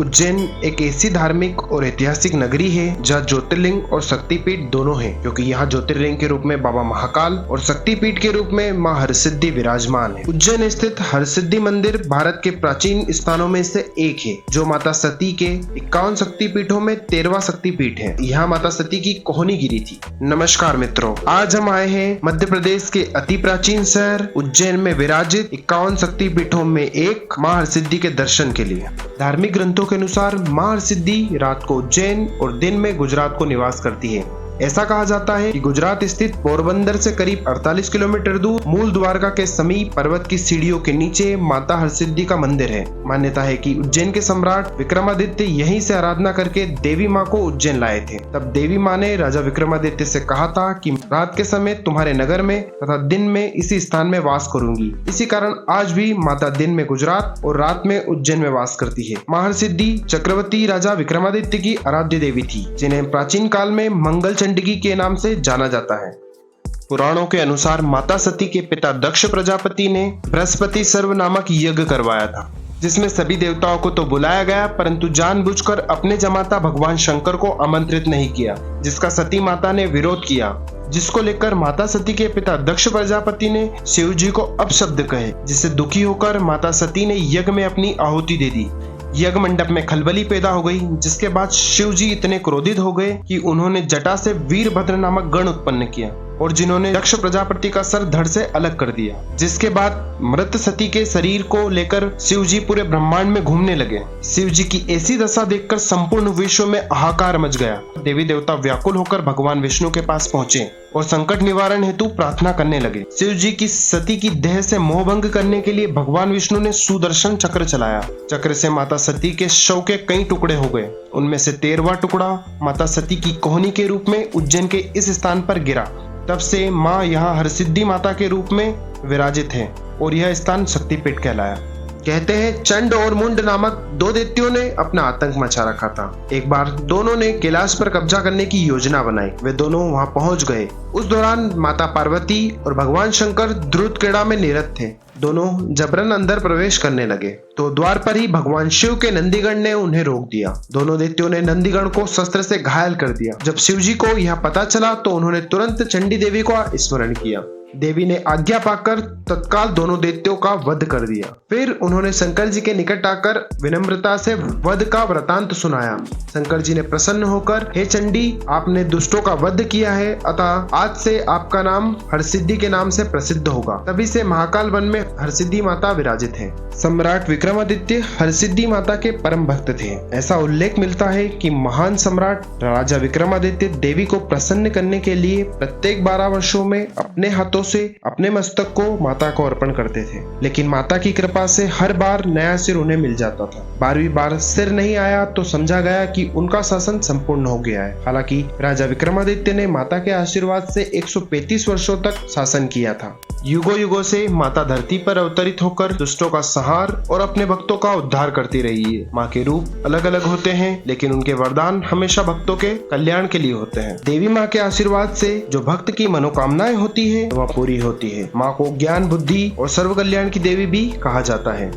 उज्जैन एक ऐसी धार्मिक और ऐतिहासिक नगरी है जहाँ ज्योतिर्लिंग और शक्तिपीठ दोनों हैं, क्योंकि यहाँ ज्योतिर्लिंग के रूप में बाबा महाकाल और शक्तिपीठ के रूप में माँ हरसिद्धि विराजमान है। उज्जैन स्थित हरसिद्धि मंदिर भारत के प्राचीन स्थानों में से एक है, जो माता सती के 51 शक्तिपीठों में 13वां शक्तिपीठ है। यहाँ माता सती की कोहनी गिरी थी। नमस्कार मित्रों, आज हम आए हैं मध्य प्रदेश के अति प्राचीन शहर उज्जैन में विराजित 51 शक्तिपीठों में एक माँ हरसिद्धि के दर्शन के लिए। धार्मिक ग्रंथों के अनुसार माँ हरसिद्धि रात को उज्जैन और दिन में गुजरात को निवास करती है। ऐसा कहा जाता है कि गुजरात स्थित पोरबंदर से करीब 48 किलोमीटर दूर मूल द्वारका के समीप पर्वत की सीढ़ियों के नीचे माता हरसिद्धि का मंदिर है। मान्यता है कि उज्जैन के सम्राट विक्रमादित्य यहीं से आराधना करके देवी माँ को उज्जैन लाए थे। तब देवी माँ ने राजा विक्रमादित्य से कहा था कि रात के समय तुम्हारे नगर में तथा दिन में इसी स्थान में वास करूंगी। इसी कारण आज भी माता दिन में गुजरात और रात में उज्जैन में वास करती है। माँ हरसिद्धि चक्रवर्ती राजा विक्रमादित्य की आराध्य देवी थी, जिन्हें प्राचीन काल में मंगल चंडिकी के नाम से जाना जाता है। पुराणों के अनुसार माता सती के पिता दक्ष प्रजापति ने बृहस्पति सर्व नामक यज्ञ करवाया था, जिसमें सभी देवताओं को तो बुलाया गया, परंतु जानबूझकर अपने जमाता भगवान शंकर को आमंत्रित नहीं किया, जिसका सती माता ने विरोध किया, जिसको लेकर माता सती के पिता दक्ष प्रजापति ने शिव जी को अपशब्द कहे, जिससे दुखी होकर माता सती ने यज्ञ में अपनी आहुति दे दी। यज्ञ मंडप में खलबली पैदा हो गई, जिसके बाद शिव जी इतने क्रोधित हो गए कि उन्होंने जटा से वीरभद्र नामक गण उत्पन्न किया और जिन्होंने दक्ष प्रजापति का सर धड़ से अलग कर दिया। जिसके बाद मृत सती के शरीर को लेकर शिव जी पूरे ब्रह्मांड में घूमने लगे। शिव जी की ऐसी दशा देखकर संपूर्ण विश्व में हाहाकार मच गया। देवी देवता व्याकुल होकर भगवान विष्णु के पास पहुंचे और संकट निवारण हेतु प्रार्थना करने लगे। शिव जी की सती की देह से मोहभंग करने के लिए भगवान विष्णु ने सुदर्शन चक्र चलाया। चक्र से माता सती के शव के कई टुकड़े हो गए। उनमें से 13वां टुकड़ा माता सती की कोहनी के रूप में उज्जैन के इस स्थान पर गिरा। तब से माँ यहाँ हरसिद्धि माता के रूप में विराजित है और यह स्थान शक्तिपीठ कहलाया। कहते हैं चंड और मुंड नामक दो दैत्यों ने अपना आतंक मचा रखा था। एक बार दोनों ने कैलाश पर कब्जा करने की योजना बनाई। वे दोनों वहां पहुंच गए। उस दौरान माता पार्वती और भगवान शंकर द्रुतक्रीड़ा में निरत थे। दोनों जबरन अंदर प्रवेश करने लगे तो द्वार पर ही भगवान शिव के नंदीगण ने उन्हें रोक दिया। दोनों दैत्यों ने नंदीगण को शस्त्र से घायल कर दिया। जब शिव जी को यह पता चला तो उन्होंने तुरंत चंडी देवी को स्मरण किया। देवी ने आज्ञा पाकर तत्काल दोनों दैत्यों का वध कर दिया। फिर उन्होंने शंकर जी के निकट आकर विनम्रता से वध का वृतांत सुनाया। शंकर जी ने प्रसन्न होकर, हे चंडी, आपने दुष्टों का वध किया है, अतः आज से आपका नाम हरसिद्धि के नाम से प्रसिद्ध होगा। तभी से महाकाल वन में हरसिद्धि माता विराजित है। सम्राट विक्रमादित्य हरसिद्धि माता के परम भक्त थे। ऐसा उल्लेख मिलता है कि महान सम्राट राजा विक्रमादित्य देवी को प्रसन्न करने के लिए प्रत्येक 12 वर्षों में अपने हाथों से अपने मस्तक को माता को अर्पण करते थे, लेकिन माता की कृपा से हर बार नया सिर उन्हें मिल जाता था। 12वीं बार सिर नहीं आया तो समझा गया कि उनका शासन संपूर्ण हो गया है। हालांकि राजा विक्रमादित्य ने माता के आशीर्वाद से 135 वर्षों तक शासन किया था। युगों युगों से माता धरती पर अवतरित होकर दुष्टों का संहार और अपने भक्तों का उद्धार करती रही है। माँ के रूप अलग अलग होते हैं, लेकिन उनके वरदान हमेशा भक्तों के कल्याण के लिए होते हैं। देवी माँ के आशीर्वाद से जो भक्त की मनोकामनाएं होती है वह पूरी होती है। माँ को ज्ञान, बुद्धि और सर्व कल्याण की देवी भी कहा जाता है।